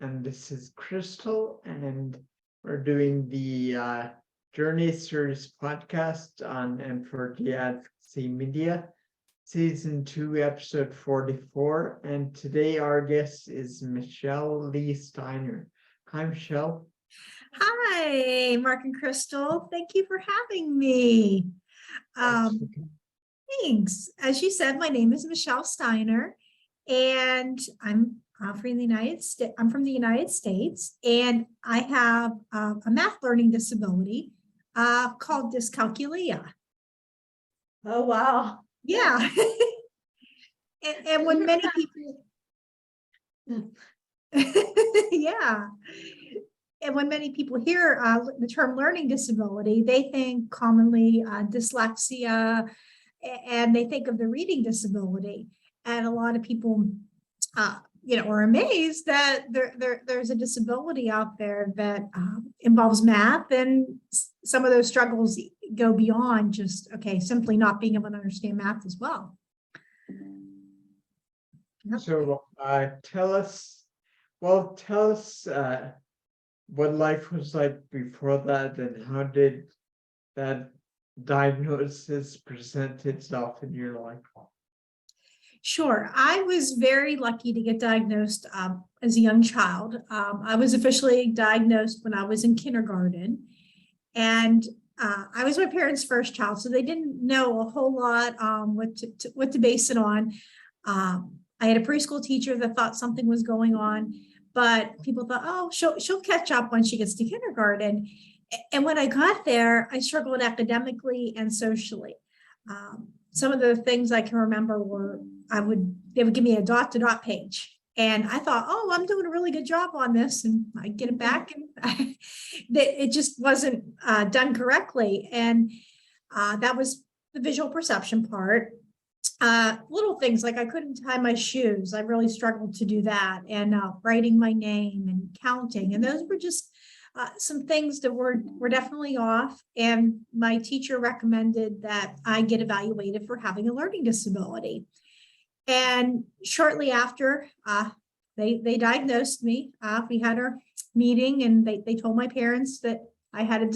and this is Crystal, and we're doing the Journey Series podcast on M4D Advocacy Media, Season 2, Episode 44. And today our guest is Michelle Lee Steiner. Hi, Michelle. Hi, Mark and Crystal. Thank you for having me. Thanks. As you said, my name is Michelle Steiner, and I'm from the United States. I'm from the United States, and I have a math learning disability called dyscalculia. Oh, wow. Yeah. and when many people, yeah. And when many people hear the term learning disability, they think commonly dyslexia, and they think of the reading disability. And a lot of people, are amazed that there's a disability out there that involves math, and some of those struggles go beyond just, simply not being able to understand math as well. Yep. So tell us what life was like before that, and how did that diagnosis present itself in your life? Sure. I was very lucky to get diagnosed as a young child. I was officially diagnosed when I was in kindergarten, and I was my parents' first child, so they didn't know a whole lot what to base it on. I had a preschool teacher that thought something was going on, but people thought, oh, she'll catch up when she gets to kindergarten. And when I got there, I struggled academically and socially. Some of the things I can remember were they would give me a dot-to-dot page. And I thought, oh, I'm doing a really good job on this. And I get it back, and it just wasn't done correctly. And that was the visual perception part. Little things like I couldn't tie my shoes. I really struggled to do that. And writing my name and counting. And those were just some things that were definitely off. And my teacher recommended that I get evaluated for having a learning disability. And shortly after, they diagnosed me. We had our meeting, and they told my parents that I had a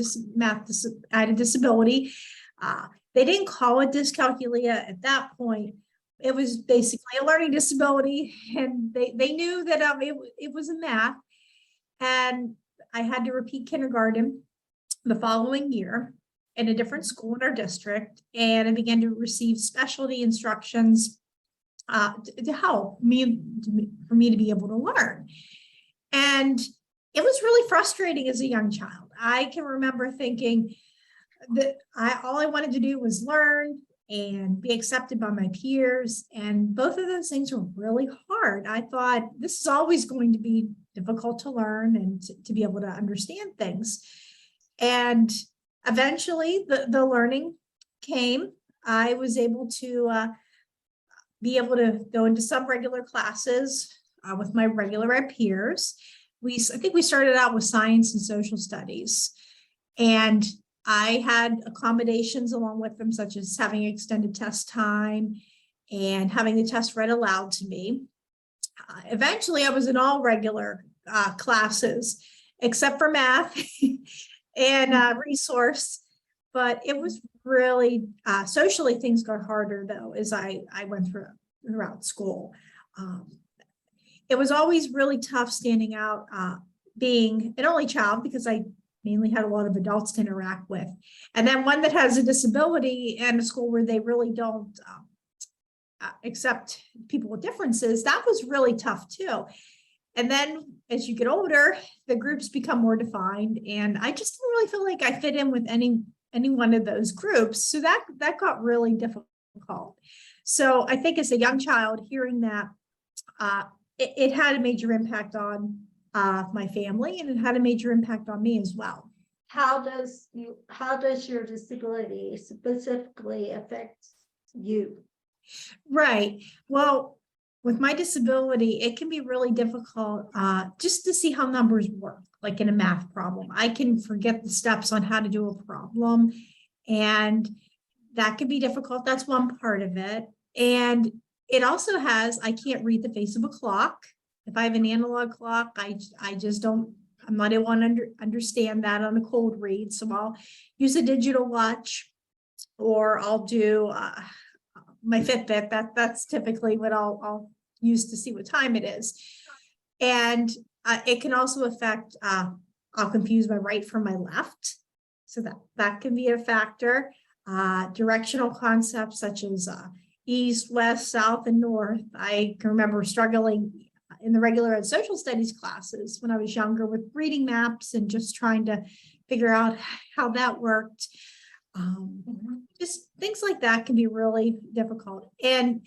disability. They didn't call it dyscalculia at that point. It was basically a learning disability, and they knew that it was in math. And I had to repeat kindergarten the following year in a different school in our district, and I began to receive specialty instructions to help me, for me to be able to learn. And it was really frustrating as a young child. I can remember thinking that all I wanted to do was learn and be accepted by my peers. And both of those things were really hard. I thought this is always going to be difficult to learn and to be able to understand things. And eventually the learning came. I was able to be able to go into some regular classes with my regular ed peers. I think we started out with science and social studies. And I had accommodations along with them, such as having extended test time and having the test read aloud to me. Eventually, I was in all regular classes, except for math and resource. But it was really, socially, things got harder, though, as I went throughout school. It was always really tough standing out, being an only child, because I mainly had a lot of adults to interact with. And then one that has a disability and a school where they really don't accept people with differences, that was really tough too. And then as you get older, the groups become more defined, and I just didn't really feel like I fit in with any one of those groups. So that got really difficult. So I think as a young child, hearing that, it had a major impact on my family, and it had a major impact on me as well. How does your disability specifically affect you? Right. Well, with my disability, it can be really difficult just to see how numbers work, like in a math problem. I can forget the steps on how to do a problem, and that can be difficult. That's one part of it. And it also I can't read the face of a clock. If I have an analog clock, I just don't, I'm not able to understand that on a cold read. So I'll use a digital watch, or I'll do my Fitbit. That's typically what I'll use to see what time it is. And it can also affect, I'll confuse my right from my left. So that can be a factor. Directional concepts such as east, west, south, and north. I can remember struggling in the regular ed social studies classes when I was younger with reading maps and just trying to figure out how that worked. Just things like that can be really difficult. And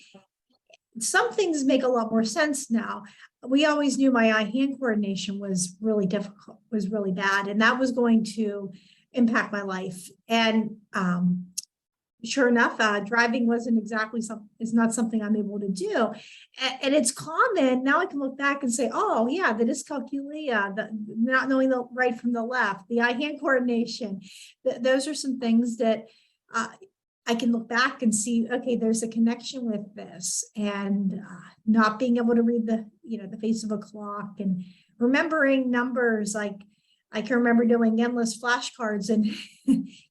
some things make a lot more sense now. We always knew my eye-hand coordination was really difficult, was really bad, and that was going to impact my life. And sure enough, driving wasn't exactly is not something I'm able to do. And it's common. Now I can look back and say, oh yeah, the dyscalculia, the not knowing the right from the left, the eye-hand coordination. Those are some things that I can look back and see, okay, there's a connection with this, and not being able to read the face of a clock and remembering numbers. Like I can remember doing endless flashcards, and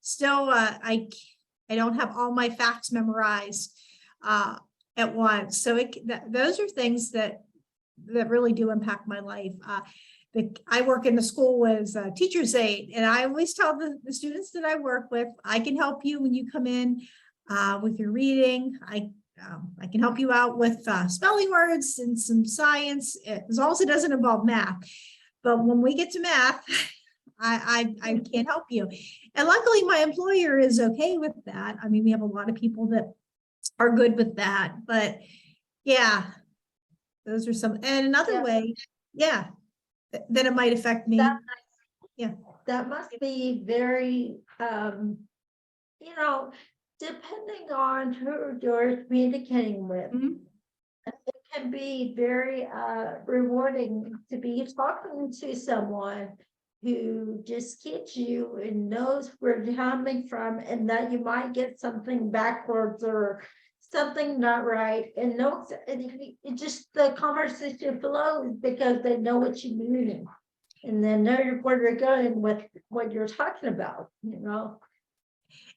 still I don't have all my facts memorized at once. So those are things that really do impact my life. I work in the school as a teacher's aide, and I always tell the students that I work with, I can help you when you come in with your reading. I can help you out with spelling words and some science, as long as it doesn't involve math. But when we get to math, I can't help you. And luckily my employer is okay with that. I mean, we have a lot of people that are good with that, but yeah, those are some, and another way, yeah, that it might affect me. That must be very, depending on who you're communicating with. Mhm. It can be very rewarding to be talking to someone who just gets you and knows where you're coming from, and that you might get something backwards or something not right, and knows it just, the conversation flows because they know what you mean, and then know where you're going with what you're talking about,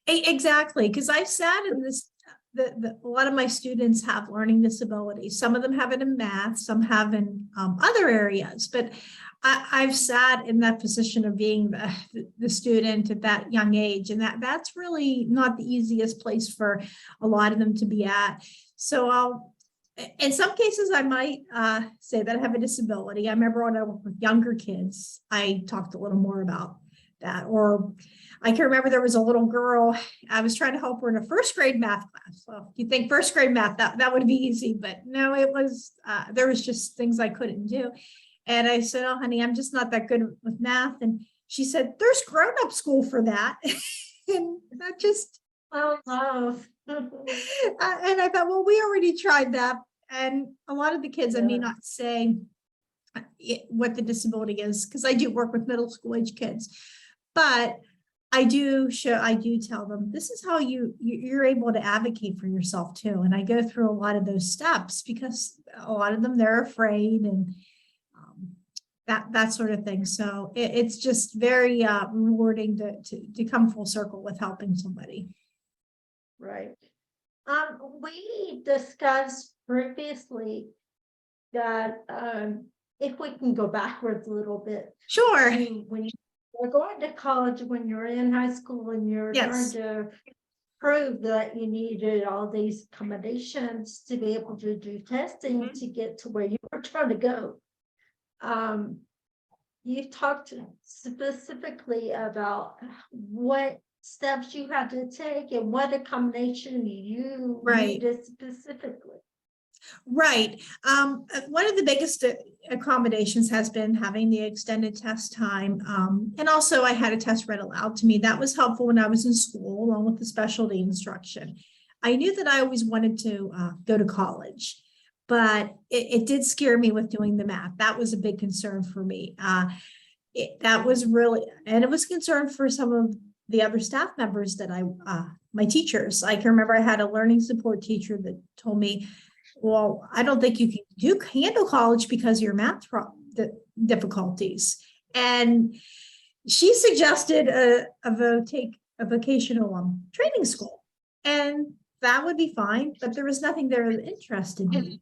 Exactly, because I've sat in this, a lot of my students have learning disabilities. Some of them have it in math, some have in other areas, but I've sat in that position of being the student at that young age, and that's really not the easiest place for a lot of them to be at. So in some cases, I might say that I have a disability. I remember when I worked with younger kids, I talked a little more about that. Or I can remember there was a little girl, I was trying to help her in a first grade math class. So you think first grade math, that would be easy, but no, it was, there was just things I couldn't do. And I said, oh, honey, I'm just not that good with math. And she said, there's grown-up school for that. And that just, Oh, no. and I thought, well, we already tried that. And a lot of the kids, I may Yeah. not say what the disability is, because I do work with middle school age kids, but I do tell them, this is how you're able to advocate for yourself too. And I go through a lot of those steps because a lot of them, they're afraid, and that sort of thing. So it's just very rewarding to come full circle with helping somebody. Right. We discussed previously that if we can go backwards a little bit, Sure. when you were going to college, when you're in high school, and you're Yes. trying to prove that you needed all these accommodations to be able to do testing Mhm. to get to where you were trying to go. You talked specifically about what steps you had to take and what accommodation you Right. needed specifically. Right. One of the biggest accommodations has been having the extended test time. And also I had a test read aloud to me. That was helpful when I was in school, along with the specialty instruction. I knew that I always wanted to go to college, but it did scare me with doing the math. That was a big concern for me. That was really, and it was a concern for some of the other staff members that my teachers. I can remember I had a learning support teacher that told me, well, I don't think you can handle college because of your the difficulties. And she suggested take a vocational training school, and that would be fine, but there was nothing there that interested me.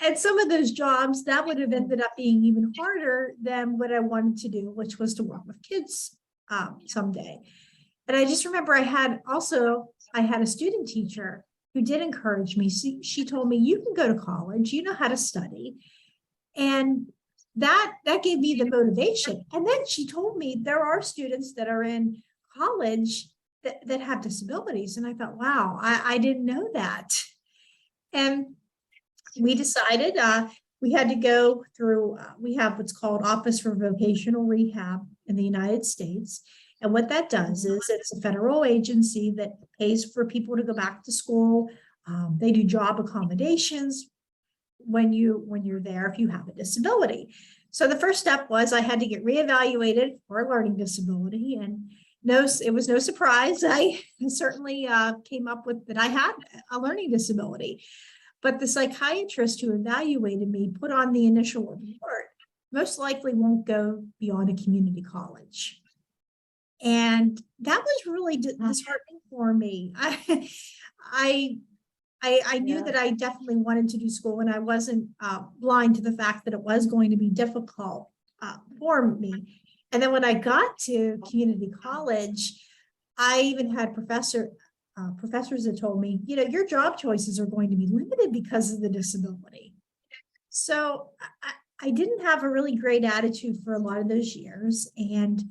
And some of those jobs that would have ended up being even harder than what I wanted to do, which was to work with kids someday. And I just remember I had a student teacher who did encourage me. She told me, you can go to college, you know how to study. And that gave me the motivation. And then she told me there are students that are in college that have disabilities. And I thought, wow, I didn't know that. And we decided we had to go through, we have what's called Office for Vocational Rehab in the United States. And what that does is it's a federal agency that pays for people to go back to school. They do job accommodations when you're there if you have a disability. So the first step was I had to get reevaluated for a learning disability, and it was no surprise. I certainly came up with that I had a learning disability, but the psychiatrist who evaluated me put on the initial report, most likely won't go beyond a community college. And that was really disheartening for me. I knew that I definitely wanted to do school, and I wasn't blind to the fact that it was going to be difficult for me. And then when I got to community college, I even had professors that told me, you know, your job choices are going to be limited because of the disability. So I didn't have a really great attitude for a lot of those years. And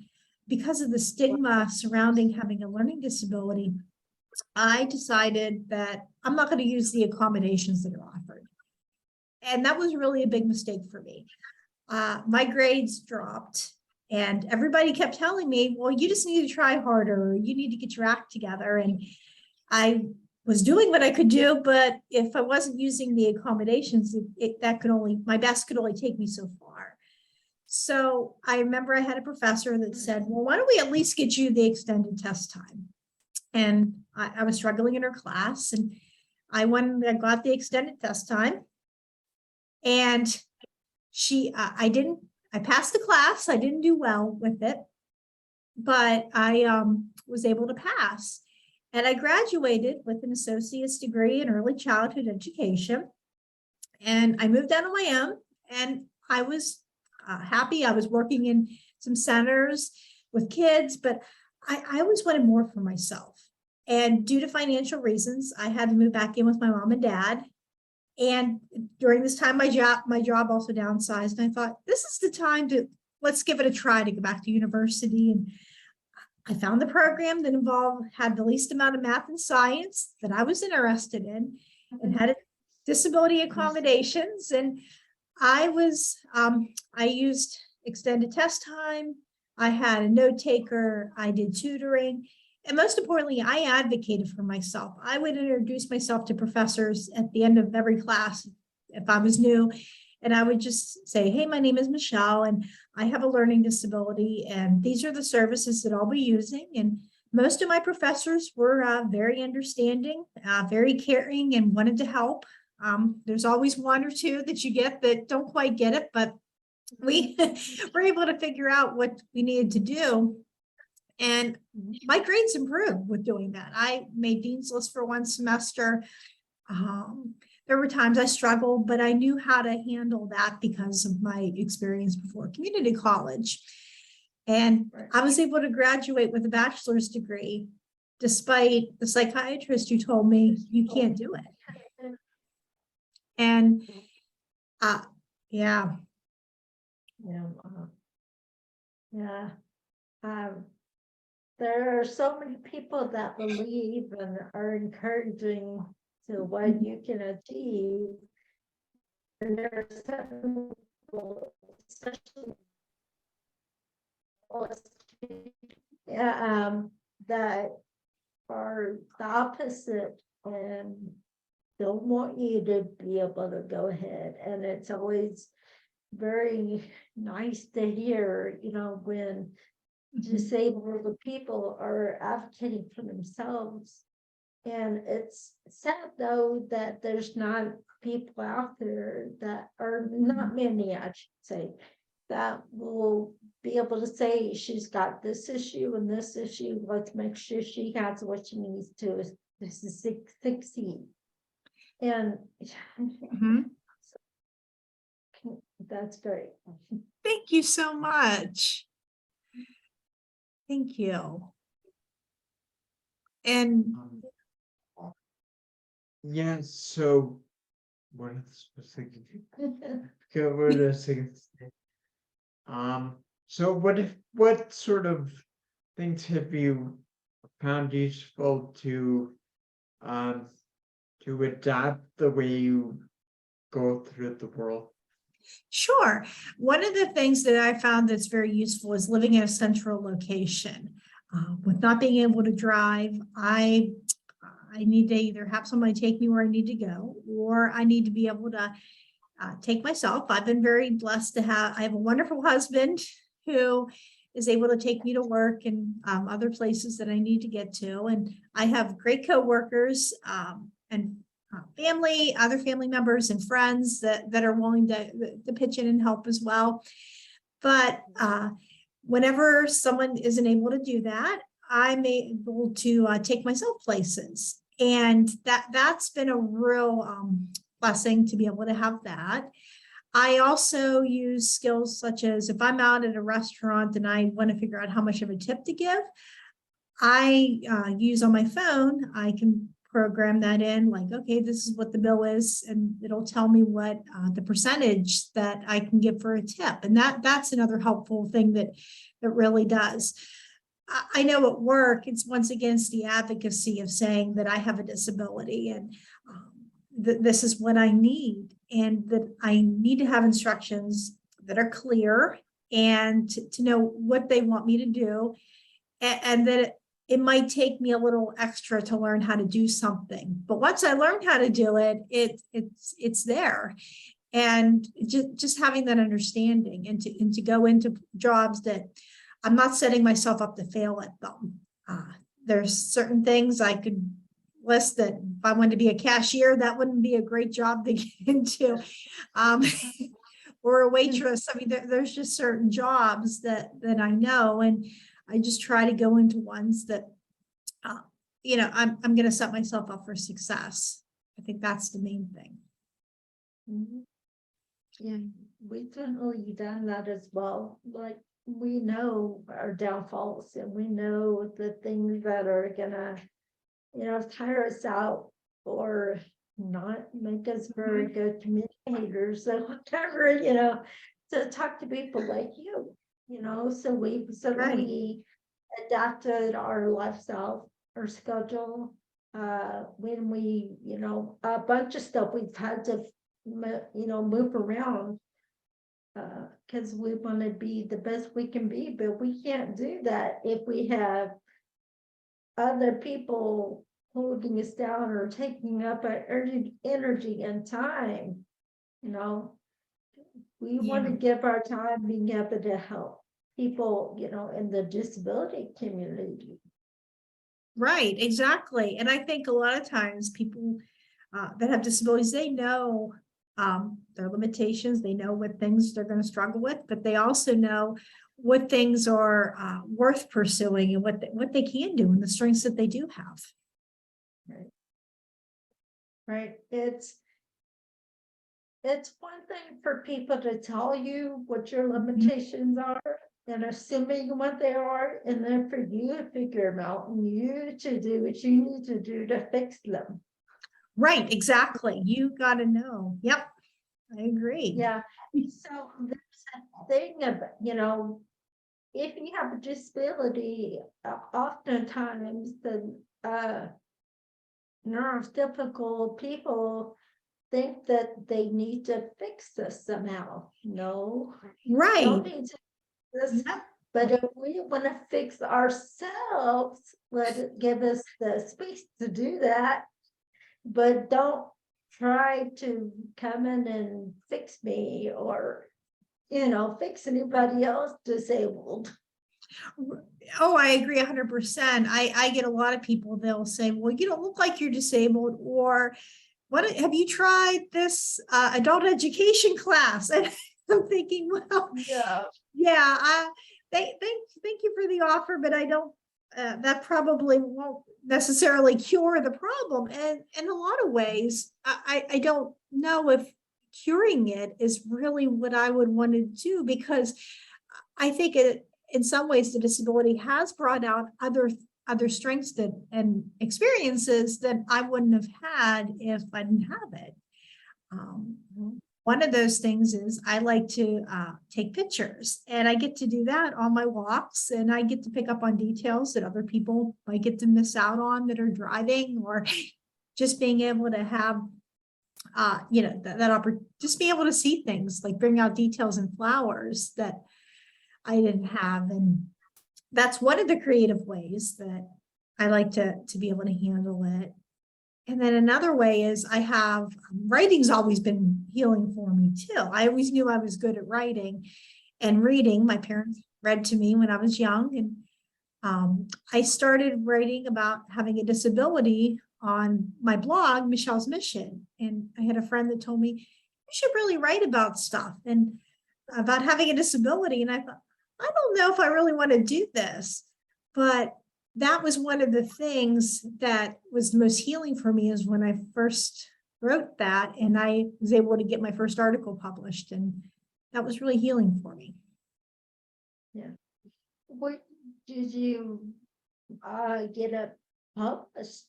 because of the stigma surrounding having a learning disability, I decided that I'm not going to use the accommodations that are offered. And that was really a big mistake for me. My grades dropped, and everybody kept telling me, well, you just need to try harder. You need to get your act together. And I was doing what I could do, but if I wasn't using the accommodations, my best could only take me so far. So I remember I had a professor that said, well, why don't we at least get you the extended test time? And I was struggling in her class, and I got the extended test time, and I passed the class. I didn't do well with it, but I was able to pass. And I graduated with an associate's degree in early childhood education. And I moved out on my own, and I was happy. I was working in some centers with kids, but I always wanted more for myself. And due to financial reasons, I had to move back in with my mom and dad. And during this time, my job also downsized. And I thought, this is the time let's give it a try to go back to university. And I found the program that had the least amount of math and science that I was interested in, and had disability accommodations. And I used extended test time. I had a note taker. I did tutoring. And most importantly, I advocated for myself. I would introduce myself to professors at the end of every class if I was new. And I would just say, hey, my name is Michelle, and I have a learning disability, and these are the services that I'll be using. And most of my professors were very understanding, very caring, and wanted to help. There's always one or two that you get that don't quite get it, but we were able to figure out what we needed to do. And my grades improved with doing that. I made Dean's List for one semester. There were times I struggled, but I knew how to handle that because of my experience before community college. And I was able to graduate with a bachelor's degree, despite the psychiatrist who told me you can't do it. And yeah. There are so many people that believe and are encouraging to what you can achieve. And there are some people, especially that are the opposite and don't want you to be able to go ahead. And it's always very nice to hear, when disabled people are advocating for themselves And it's sad though that there's not people out there that are not many, I should say, that will be able to say she's got this issue and this issue. Let's make sure she has what she needs to succeed. And Mhm. that's great. Thank you so much. Thank you. And Yeah, so what else was I covered a second. So what sort of things have you found useful um to adapt the way you go through the world? sure, one of the things that I found that's very useful is living in a central location. With not being able to drive, I need to either have somebody take me where I need to go, or I need to be able to take myself. I've been very blessed to I have a wonderful husband who is able to take me to work and other places that I need to get to. And I have great coworkers and family, other family members and friends that are willing to pitch in and help as well. But whenever someone isn't able to do that, I'm able to take myself places. And that's been a real blessing to be able to have that. I also use skills such as if I'm out at a restaurant and I want to figure out how much of a tip to give, I use on my phone, I can program that in like, okay, this is what the bill is, and it'll tell me what the percentage that I can give for a tip. And that's another helpful thing that really does. I know at work, it's once against the advocacy of saying that I have a disability and this is what I need, and that I need to have instructions that are clear and to know what they want me to do, and that it might take me a little extra to learn how to do something. But once I learned how to do it, it's there. And just having that understanding and to go into jobs that I'm not setting myself up to fail at them. There's certain things I could list that if I wanted to be a cashier, that wouldn't be a great job to get into. Or a waitress. I mean, there's just certain jobs that I know, and I just try to go into ones that, I'm going to set myself up for success. I think that's the main thing. Mhm. Yeah, we've definitely done that as well. Like, we know our downfalls and we know the things that are gonna, tire us out or not make us very good communicators or whatever, to talk to people like you, so we've certainly adapted our lifestyle, our schedule. When we, a bunch of stuff we've had to, move around. Because we want to be the best we can be, but we can't do that if we have other people holding us down or taking up our energy and time. We want to give our time being able to help people, in the disability community. Right, exactly. And I think a lot of times people that have disabilities, they know their limitations, they know what things they're going to struggle with, but they also know what things are worth pursuing and what they can do and the strengths that they do have. Right. It's one thing for people to tell you what your limitations are and assuming what they are, and then for you to figure them out and you to do what you need to do to fix them. Right, exactly. You got to know. Yep, I agree. Yeah. So there's a thing of, if you have a disability, oftentimes the neurotypical people think that they need to fix this somehow. No, Right. don't need to fix this. But if we want to fix ourselves, let it give us the space to do that. But don't try to come in and fix me or, fix anybody else disabled. Oh, I agree 100%. I get a lot of people, they'll say, well, you don't look like you're disabled, or what, have you tried this adult education class? And I'm thinking, well, Yeah. yeah, thank you for the offer, but I don't, that probably won't necessarily cure the problem. And in a lot of ways, I don't know if curing it is really what I would want to do, because I think it, in some ways, the disability has brought out other strengths that and experiences that I wouldn't have had if I didn't have it. One of those things is I like to take pictures, and I get to do that on my walks, and I get to pick up on details that other people might get to miss out on that are driving, or just being able to have just be able to see things, like bring out details in flowers that I didn't have. And that's one of the creative ways that I like to be able to handle it. And then another way is I have, writing's always been healing for me too. I always knew I was good at writing and reading. My parents read to me when I was young, and I started writing about having a disability on my blog, Michelle's Mission. And I had a friend that told me, you should really write about stuff and about having a disability. And I thought, I don't know if I really want to do this, but that was one of the things that was the most healing for me, is when I first wrote that, and I was able to get my first article published, and that was really healing for me. What did you get a published?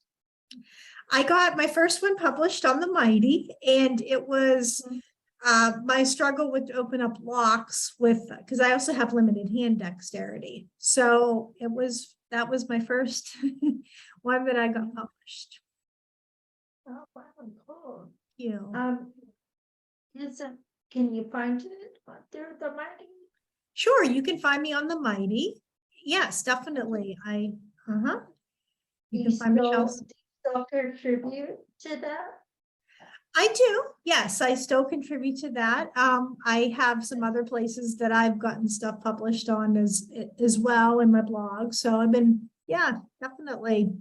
I got my first one published on the Mighty, and it was my struggle with to open up locks with, because I also have limited hand dexterity. So that was my first one that I got published. Oh, wow, cool. You. Can you find it through the Mighty? Sure, you can find me on the Mighty. Yes, definitely. You can find Michelle. Still contribute to that? I do. Yes, I still contribute to that. I have some other places that I've gotten stuff published on as well in my blog. So I've been, yeah, definitely.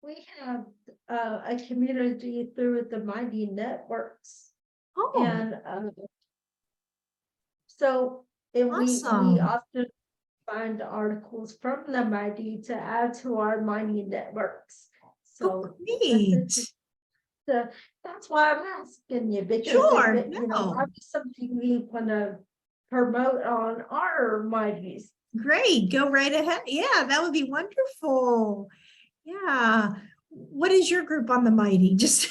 We have a community through the Mighty Networks. Oh, And we awesome. often find articles from the Mighty to add to our Mighty Networks. So Great. that's why I'm asking you, because Sure, might be something we want to promote on our Mighties. Great, go right ahead. Yeah, that would be wonderful. Yeah. What is your group on the Mighty? Just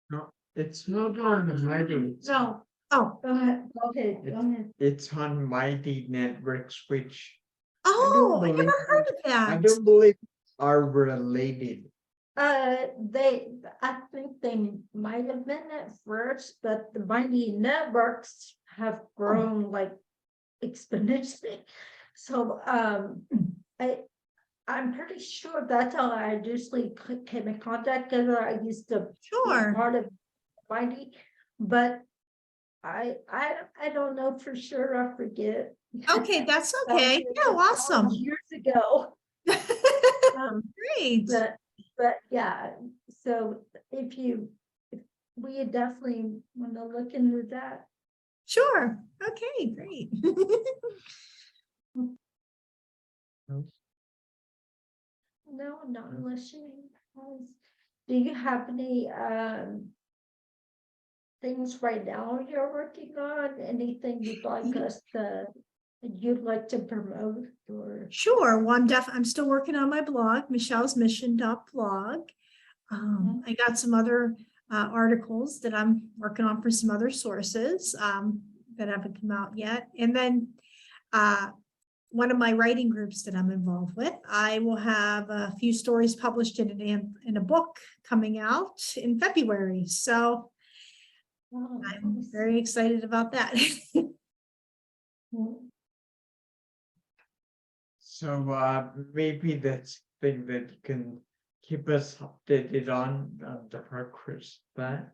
No, it's not on the Mighty. No. Oh. Go ahead. Okay, go ahead. It's on Mighty Networks, which I never heard of that. I don't believe are related. I think they might have been at first, but the Mighty Networks have grown like exponentially. So I'm pretty sure that's how I initially came in contact, because I used to be part of Mighty, but I don't know for sure. I forget. Okay, that's okay. Yeah, awesome. Years ago. Great. But yeah, so if we definitely want to look into that. Sure. Okay, great. No, not unless you has. Do you have any things right now you're working on? Anything you'd like to promote? Or Sure. Well, I'm still working on my blog, Michelle's Mission.blog. I got some other articles that I'm working on for some other sources that haven't come out yet. And then one of my writing groups that I'm involved with, I will have a few stories published in a book coming out in February. So I'm very excited about that. So maybe that's thing that you can keep us updated on the progress of that.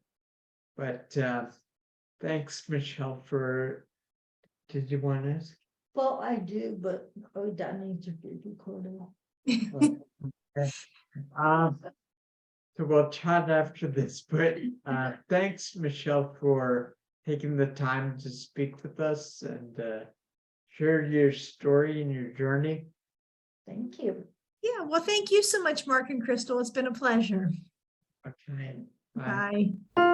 But thanks, Michelle, for did you want to? Well, I do, but that needs to be recorded. So we'll chat after this, but thanks, Michelle, for taking the time to speak with us and share your story and your journey. Thank you. Yeah, well, thank you so much, Mark and Crystal. It's been a pleasure. Okay. Bye. Bye.